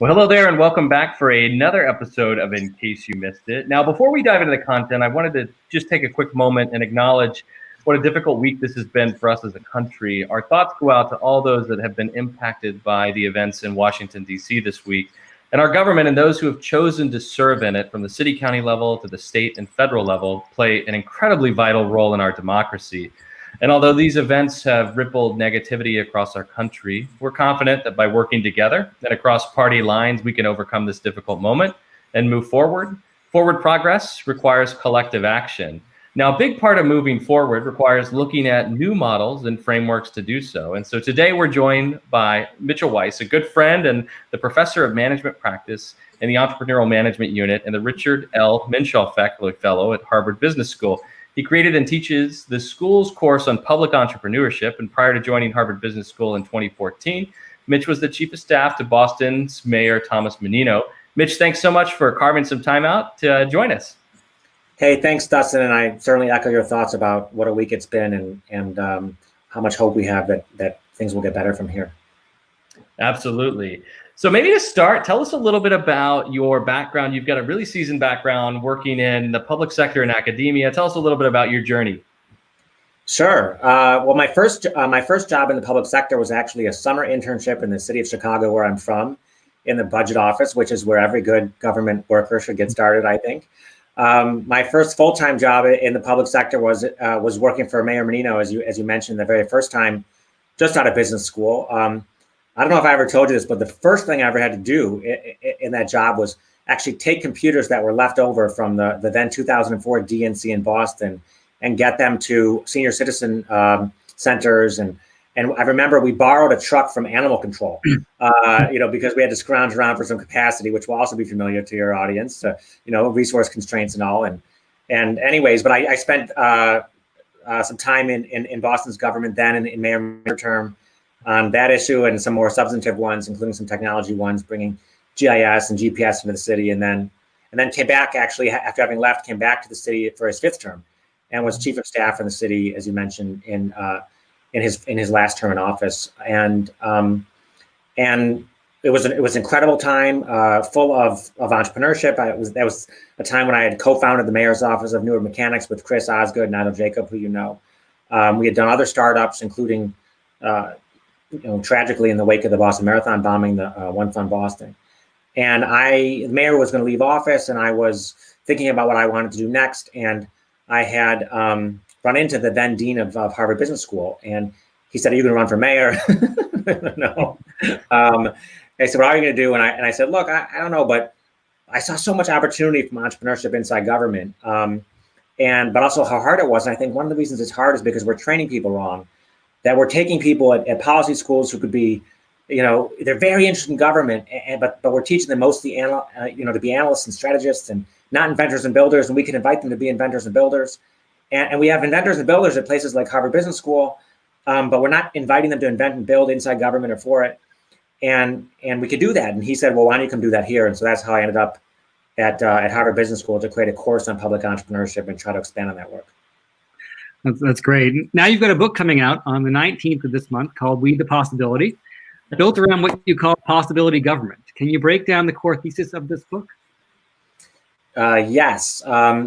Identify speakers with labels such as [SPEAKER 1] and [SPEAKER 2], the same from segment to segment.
[SPEAKER 1] Well, hello there, and welcome back for another episode of In Case You Missed It. Now, before we dive into the content, I wanted to just take a quick moment and acknowledge what a difficult week this has been for us as a country. Our thoughts go out to all those that have been impacted by the events in Washington, D.C. this week, and our government and those who have chosen to serve in it from the city, county level to the state and federal level play an incredibly vital role in our democracy. And although these events have rippled negativity across our country, we're confident that by working together and across party lines, we can overcome this difficult moment and move forward. Forward progress requires collective action. Now, a big part of moving forward requires looking at new models and frameworks to do so. And so today we're joined by Mitchell Weiss, a good friend and the professor of management practice in the entrepreneurial management unit and the Richard L. Minshaw Fellow at Harvard Business School. He created and teaches the school's course on public entrepreneurship. And prior to joining Harvard Business School in 2014, Mitch was the chief of staff to Boston's Mayor Thomas Menino. Mitch, thanks so much for carving some time out to join us.
[SPEAKER 2] Hey, thanks, Dustin. And I certainly echo your thoughts about what a week it's been and how much hope we have that things will get better from here.
[SPEAKER 1] Absolutely. So maybe to start, tell us a little bit about your background. You've got a really seasoned background working in the public sector and academia. Tell us a little bit about your journey.
[SPEAKER 2] Sure. Well, my first job in the public sector was actually a summer internship in the city of Chicago, where I'm from, in the budget office, which is where every good government worker should get started, I think. My first full-time job in the public sector was working for Mayor Menino, as you mentioned, the very first time, just out of business school. I don't know if I ever told you this, but the first thing I ever had to do in that job was actually take computers that were left over from the then 2004 DNC in Boston and get them to senior citizen centers. And I remember we borrowed a truck from animal control, because we had to scrounge around for some capacity, which will also be familiar to your audience, resource constraints and all. And anyways, but I spent some time in Boston's government then in mayor term on that issue and some more substantive ones, including some technology ones, bringing GIS and GPS into the city, and then came back, actually, after having left, came back to the city for his fifth term and was chief of staff in the city, as you mentioned, in his last term in office. And it was an incredible time, full of entrepreneurship. That was a time when I had co-founded the mayor's office of Newer Mechanics with Chris Osgood and Otto Jacob, who you know. We had done other startups, including tragically in the wake of the Boston Marathon bombing, the One Fund Boston. And the mayor was going to leave office, and I was thinking about what I wanted to do next. And I had run into the then dean of Harvard Business School, and he said, "Are you going to run for mayor?" No. I said, "What are you going to do?" And I said, "Look, I don't know, but I saw so much opportunity from entrepreneurship inside government, but also how hard it was. And I think one of the reasons it's hard is because we're training people wrong. That we're taking people at policy schools who could be, they're very interested in government, but we're teaching them mostly, to be analysts and strategists and not inventors and builders. And we can invite them to be inventors and builders. And we have inventors and builders at places like Harvard Business School, but we're not inviting them to invent and build inside government or for it. And we could do that." And he said, "Well, why don't you come do that here?" And so that's how I ended up at Harvard Business School to create a course on public entrepreneurship and try to expand on that work.
[SPEAKER 3] That's great. Now you've got a book coming out on the 19th of this month called We the Possibility, built around what you call possibility government. Can you break down the core thesis of this book?
[SPEAKER 2] Yes.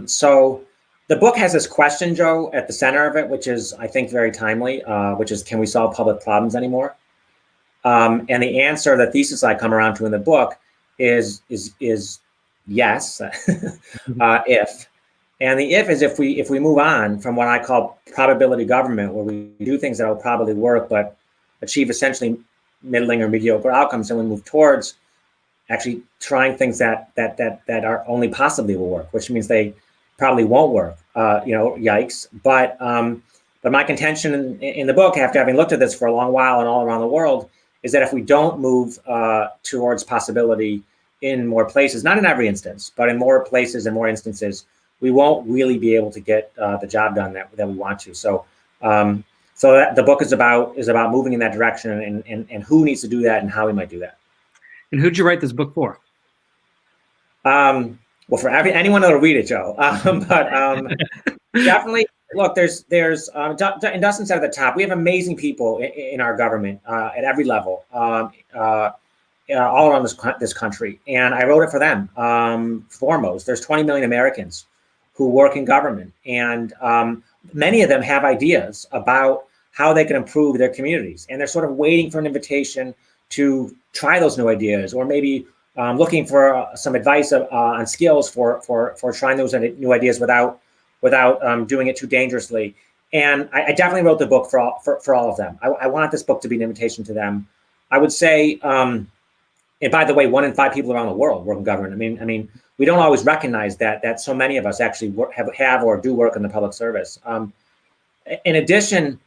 [SPEAKER 2] So the book has this question, Joe, at the center of it, which is, I think, very timely, which is, can we solve public problems anymore? And the answer, the thesis I come around to in the book is yes, if. And the if is if we move on from what I call probability government, where we do things that will probably work, but achieve essentially middling or mediocre outcomes, and we move towards actually trying things that are only possibly will work, which means they probably won't work. Yikes. But my contention in the book, after having looked at this for a long while and all around the world, is that if we don't move towards possibility in more places, not in every instance, but in more places and more instances, we won't really be able to get the job done that we want to. So that the book is about moving in that direction and who needs to do that and how we might do that.
[SPEAKER 3] And who'd you write this book for?
[SPEAKER 2] Well, for anyone that'll read it, Joe. But definitely, look, there's and Dustin said at the top, we have amazing people in our government at every level. all around this country, and I wrote it for them. Foremost, there's 20 million Americans who work in government, and many of them have ideas about how they can improve their communities, and they're sort of waiting for an invitation to try those new ideas, or maybe looking for some advice on skills for trying those new ideas without doing it too dangerously. And I definitely wrote the book for all of them. I want this book to be an invitation to them. I would say, and by the way, 1 in 5 people around the world work in government. I mean, we don't always recognize that so many of us actually have or do work in the public service. In addition,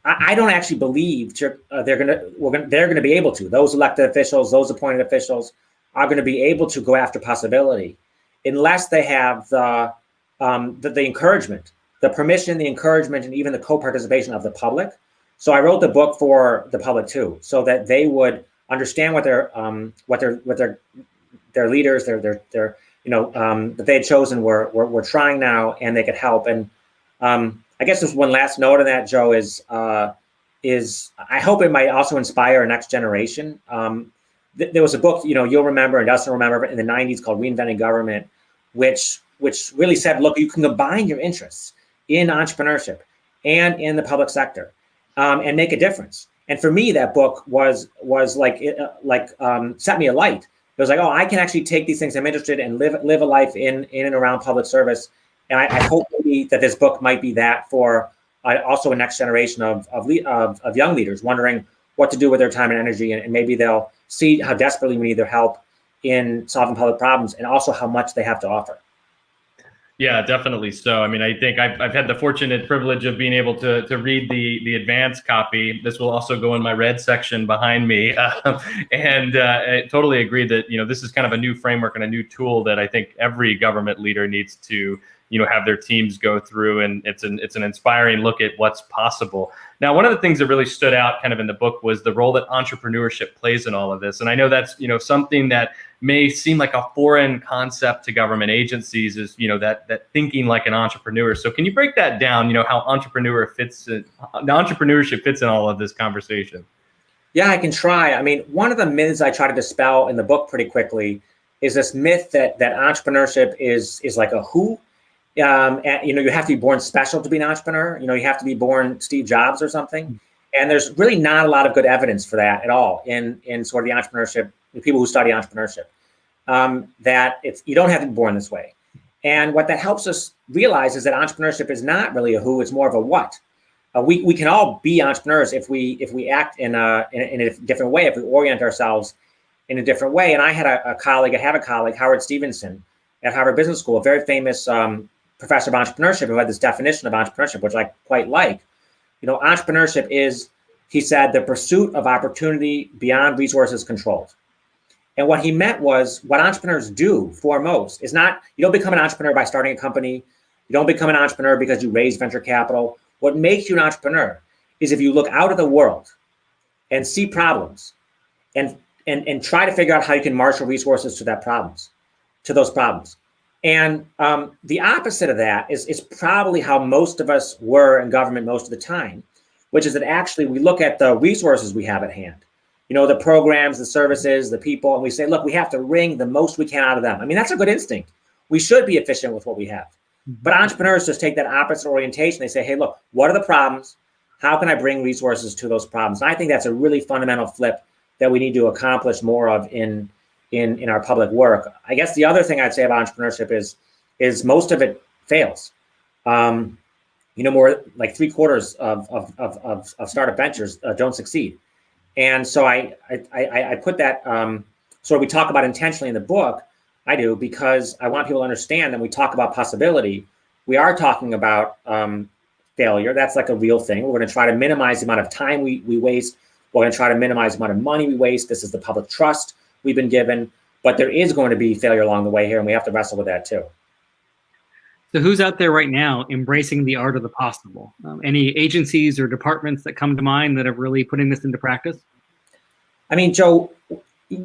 [SPEAKER 2] I don't actually believe they're going to be able to. Those elected officials, those appointed officials, are going to be able to go after possibility, unless they have the encouragement, the permission, the encouragement, and even the co-participation of the public. So I wrote the book for the public too, so that they would understand what their leaders, that they had chosen were trying now, and they could help. And I guess there's one last note on that, Joe, is I hope it might also inspire a next generation. There was a book, you'll remember, and Dustin will remember, in the 90s called Reinventing Government, which really said, look, you can combine your interests in entrepreneurship and in the public sector and make a difference. And for me, that book was like set me alight. It was like, oh, I can actually take these things I'm interested in, live a life in and around public service. And I hope maybe that this book might be that for also a next generation of young leaders wondering what to do with their time and energy, and maybe they'll see how desperately we need their help in solving public problems, and also how much they have to offer.
[SPEAKER 1] Yeah, definitely so. I mean, I think I've had the fortunate privilege of being able to read the advanced copy. This will also go in my red section behind me. And I totally agree that, this is kind of a new framework and a new tool that I think every government leader needs to, have their teams go through. And it's an inspiring look at what's possible. Now, one of the things that really stood out kind of in the book was the role that entrepreneurship plays in all of this. And I know that's, something that may seem like a foreign concept to government agencies, is, that thinking like an entrepreneur. So can you break that down, how entrepreneurship fits in all of this conversation?
[SPEAKER 2] Yeah, I can try. I mean, one of the myths I try to dispel in the book pretty quickly is this myth that entrepreneurship is like a who. And, you have to be born special to be an entrepreneur. You have to be born Steve Jobs or something. And there's really not a lot of good evidence for that at all in sort of the entrepreneurship, the people who study entrepreneurship, that you don't have to be born this way. And what that helps us realize is that entrepreneurship is not really a who, it's more of a what. We can all be entrepreneurs if we act in a different way, if we orient ourselves in a different way. And I have a colleague, Howard Stevenson at Harvard Business School, a very famous professor of entrepreneurship, who had this definition of entrepreneurship, which I quite like. Entrepreneurship is, he said, the pursuit of opportunity beyond resources controlled. And what he meant was, what entrepreneurs do foremost is not, you don't become an entrepreneur by starting a company. You don't become an entrepreneur because you raise venture capital. What makes you an entrepreneur is if you look out at the world and see problems and try to figure out how you can marshal resources to those problems. And the opposite of that is probably how most of us were in government most of the time, which is that actually we look at the resources we have at hand, the programs, the services, the people, and we say, look, we have to wring the most we can out of them. I mean, that's a good instinct. We should be efficient with what we have. But entrepreneurs just take that opposite orientation. They say, hey, look, what are the problems? How can I bring resources to those problems? And I think that's a really fundamental flip that we need to accomplish more of in our public work. I guess the other thing I'd say about entrepreneurship is most of it fails. More like 3/4 of startup ventures don't succeed. And so I put that, so we talk about intentionally in the book. I do, because I want people to understand that when we talk about possibility, we are talking about failure. That's like a real thing. We're going to try to minimize the amount of time we waste. We're going to try to minimize the amount of money we waste. This is the public trust we've been given, but there is going to be failure along the way here, and we have to wrestle with that too.
[SPEAKER 3] So who's out there right now embracing the art of the possible? Any agencies or departments that come to mind that are really putting this into practice?
[SPEAKER 2] I mean, Joe,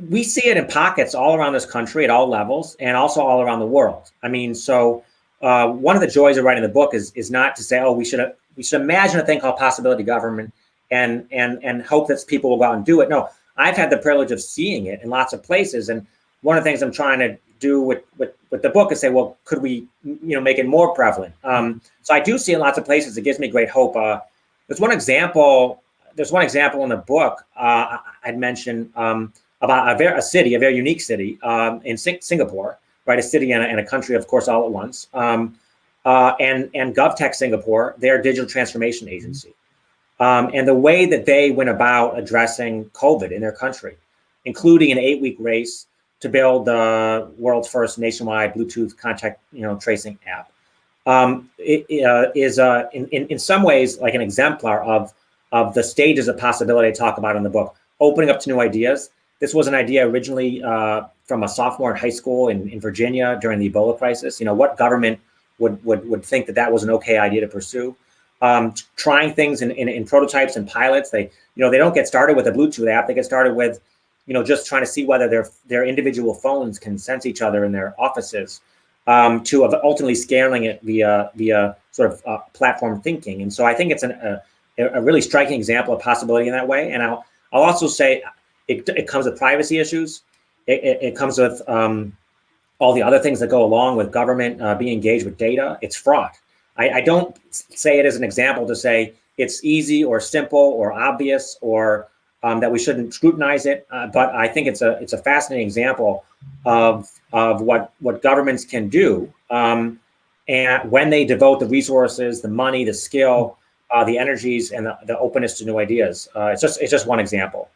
[SPEAKER 2] we see it in pockets all around this country at all levels, and also all around the world. I mean, so one of the joys of writing the book is not to say, oh, we should imagine a thing called possibility government and hope that people will go out and do it. No, I've had the privilege of seeing it in lots of places. And one of the things I'm trying to do with the book is say, well, could we, make it more prevalent? So I do see in lots of places. It gives me great hope. There's one example in the book I'd mentioned about a very unique city in Singapore, right? A city and a country, of course, all at once. And GovTech Singapore, their digital transformation agency. And the way that they went about addressing COVID in their country, including an 8-week race to build the world's first nationwide Bluetooth contact tracing app, is in some ways like an exemplar of the stages of possibility I talk about in the book, opening up to new ideas. This was an idea originally from a sophomore in high school in Virginia during the Ebola crisis. What government would think that was an okay idea to pursue? Trying things in prototypes and pilots. They don't get started with a Bluetooth app. They get started with just trying to see whether their individual phones can sense each other in their offices, to ultimately scaling it via sort of platform thinking. And so I think it's a really striking example of possibility in that way. And I'll also say it comes with privacy issues. It comes with all the other things that go along with government being engaged with data. It's fraught. I don't say it as an example to say it's easy or simple or obvious or that we shouldn't scrutinize it. But I think it's a fascinating example of what governments can do, and when they devote the resources, the money, the skill, the energies, and the openness to new ideas. It's just one example.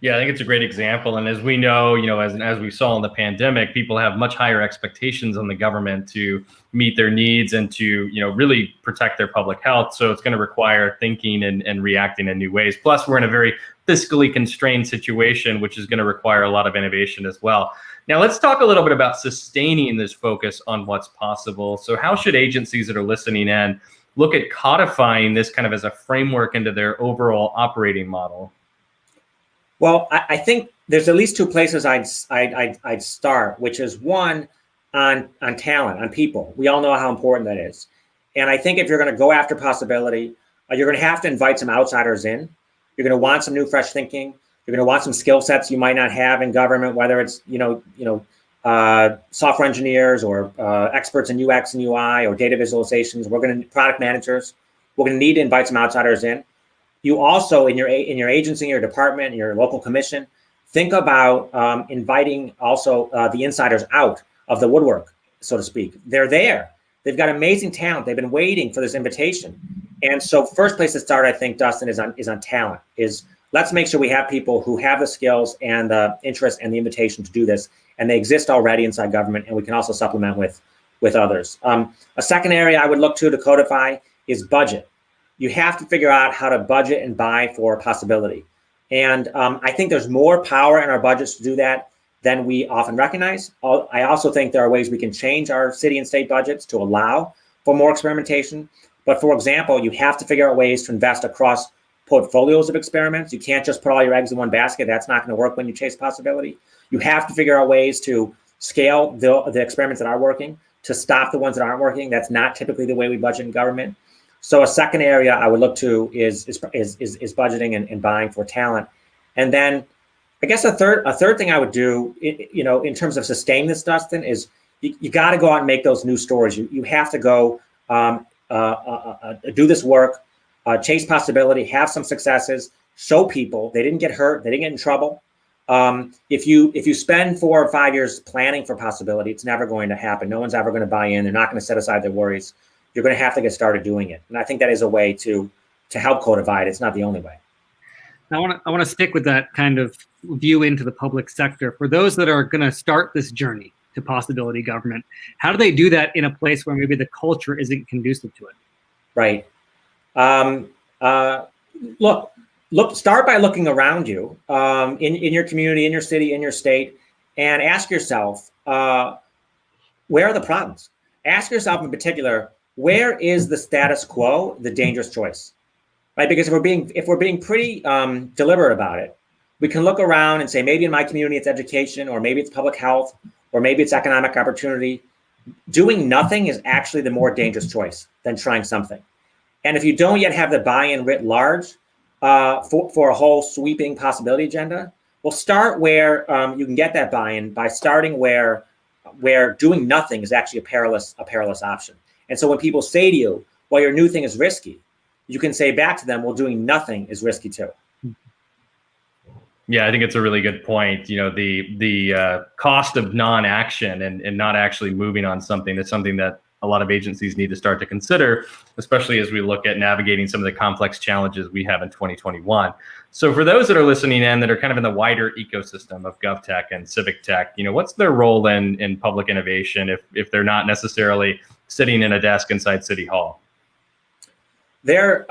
[SPEAKER 1] Yeah, I think it's a great example. And as we know, as we saw in the pandemic, people have much higher expectations on the government to meet their needs and to, really protect their public health. So it's going to require thinking and reacting in new ways. Plus, we're in a very fiscally constrained situation, which is going to require a lot of innovation as well. Now, let's talk a little bit about sustaining this focus on what's possible. So how should agencies that are listening in look at codifying this kind of as a framework into their overall operating model?
[SPEAKER 2] Well, I think there's at least two places I'd start, which is one on talent, on people. We all know how important that is. And I think if you're going to go after possibility, you're going to have to invite some outsiders in. You're going to want some new, fresh thinking. You're going to want some skill sets you might not have in government, whether it's software engineers or experts in UX and UI or data visualizations. We're going to product managers. We're going to need to invite some outsiders in. You also, in your agency, your department, your local commission, think about inviting also the insiders out of the woodwork, so to speak. They're there. They've got amazing talent. They've been waiting for this invitation. And so first place to start, I think, Dustin, is on talent. Let's make sure we have people who have the skills and the interest and the invitation to do this. And they exist already inside government, and we can also supplement with others. A second area I would look to codify is budget. You have to figure out how to budget and buy for possibility. And I think there's more power in our budgets to do that than we often recognize. I also think there are ways we can change our city and state budgets to allow for more experimentation. But for example, you have to figure out ways to invest across portfolios of experiments. You can't just put all your eggs in one basket. That's not going to work when you chase possibility. You have to figure out ways to scale the experiments that are working, to stop the ones that aren't working. That's not typically the way we budget in government. So a second area I would look to is budgeting and buying for talent. And then I guess a third thing I would do, in terms of sustaining this, Dustin, is you got to go out and make those new stories. You have to go do this work, chase possibility, have some successes, show people they didn't get hurt, they didn't get in trouble. If you spend 4 or 5 years planning for possibility, it's never going to happen. No one's ever going to buy in. They're not going to set aside their worries. You're going to have to get started doing it. And I think that is a way to help codify it. It's not the only way.
[SPEAKER 3] I want to stick with that kind of view into the public sector. For those that are going to start this journey to possibility government, how do they do that in a place where maybe the culture isn't conducive to it?
[SPEAKER 2] Right. Start by looking around you, in your community, in your city, in your state, and ask yourself, where are the problems? Ask yourself in particular, where is the status quo the dangerous choice, right? Because if we're being pretty deliberate about it, we can look around and say, maybe in my community it's education, or maybe it's public health, or maybe it's economic opportunity. Doing nothing is actually the more dangerous choice than trying something. And if you don't yet have the buy-in writ large, for a whole sweeping possibility agenda? Well, start where you can get that buy-in by starting where doing nothing is actually a perilous option. And so when people say to you, well, your new thing is risky, you can say back to them, well, doing nothing is risky too.
[SPEAKER 1] Yeah, I think it's a really good point. You know, the cost of non-action and not actually moving on something is something that a lot of agencies need to start to consider, especially as we look at navigating some of the complex challenges we have in 2021. So for those that are listening in that are kind of in the wider ecosystem of GovTech and civic tech, you know, what's their role in public innovation if they're not necessarily sitting in a desk inside City Hall?
[SPEAKER 2] They're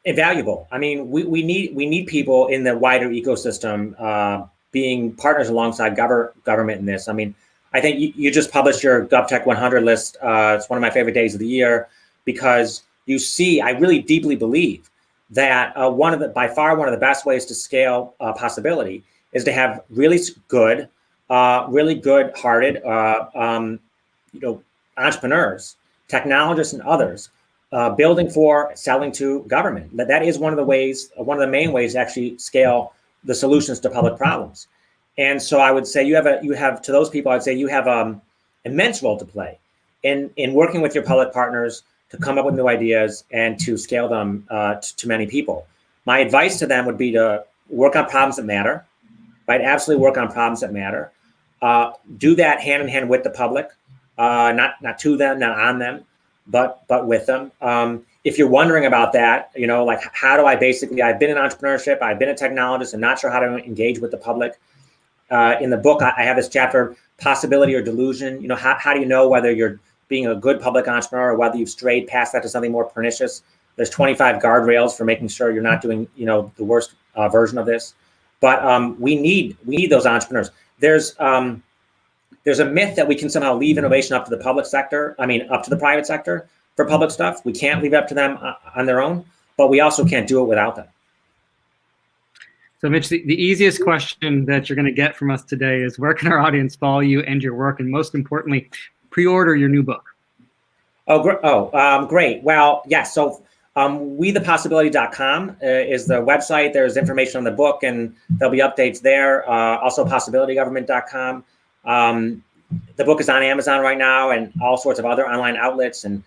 [SPEAKER 2] invaluable. I mean, we need people in the wider ecosystem being partners alongside government in this. I mean, I think you just published your GovTech 100 list. It's one of my favorite days of the year because you see, I really deeply believe that by far one of the best ways to scale possibility is to have really good-hearted, entrepreneurs, technologists, and others building for selling to government. That is one of the main ways to actually scale the solutions to public problems. And so I would say you have to those people, I'd say you have immense role to play in working with your public partners to come up with new ideas and to scale them to many people. My advice to them would be to work on problems that matter, right? Absolutely work on problems that matter. Do that hand in hand with the public, not to them, not on them, but with them. If you're wondering about that, like how do I've been in entrepreneurship, I've been a technologist, I'm not sure how to engage with the public. In the book, I have this chapter, possibility or delusion. How do you know whether you're being a good public entrepreneur or whether you've strayed past that to something more pernicious? There's 25 guardrails for making sure you're not doing, the worst version of this. But we need those entrepreneurs. There's a myth that we can somehow leave innovation up to the public sector. Up to the private sector for public stuff. We can't leave it up to them on their own, but we also can't do it without them.
[SPEAKER 3] So Mitch, the easiest question that you're going to get from us today is where can our audience follow you and your work? And most importantly, pre-order your new book. Great. Well, yeah. So wethepossibility.com is the website. There's information on the book and there'll be updates there. Also possibilitygovernment.com. The book is on Amazon right now and all sorts of other online outlets. And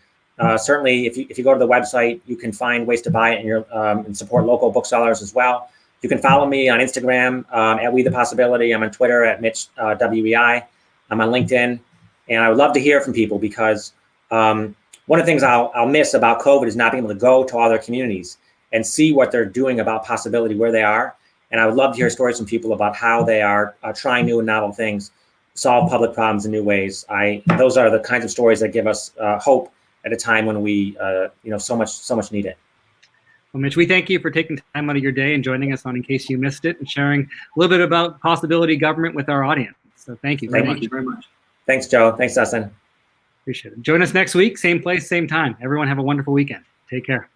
[SPEAKER 3] certainly if you go to the website, you can find ways to buy it and support local booksellers as well. You can follow me on Instagram at We The Possibility. I'm on Twitter at Mitch WEI. I'm on LinkedIn, and I would love to hear from people because one of the things I'll miss about COVID is not being able to go to all their communities and see what they're doing about possibility where they are. And I would love to hear stories from people about how they are trying new and novel things, solve public problems in new ways. Those are the kinds of stories that give us hope at a time when we so much need it. Well, Mitch, we thank you for taking time out of your day and joining us on In Case You Missed It and sharing a little bit about possibility government with our audience. So thank you very much. Thanks, Joe. Thanks, Dustin. Appreciate it. Join us next week, same place, same time. Everyone have a wonderful weekend. Take care.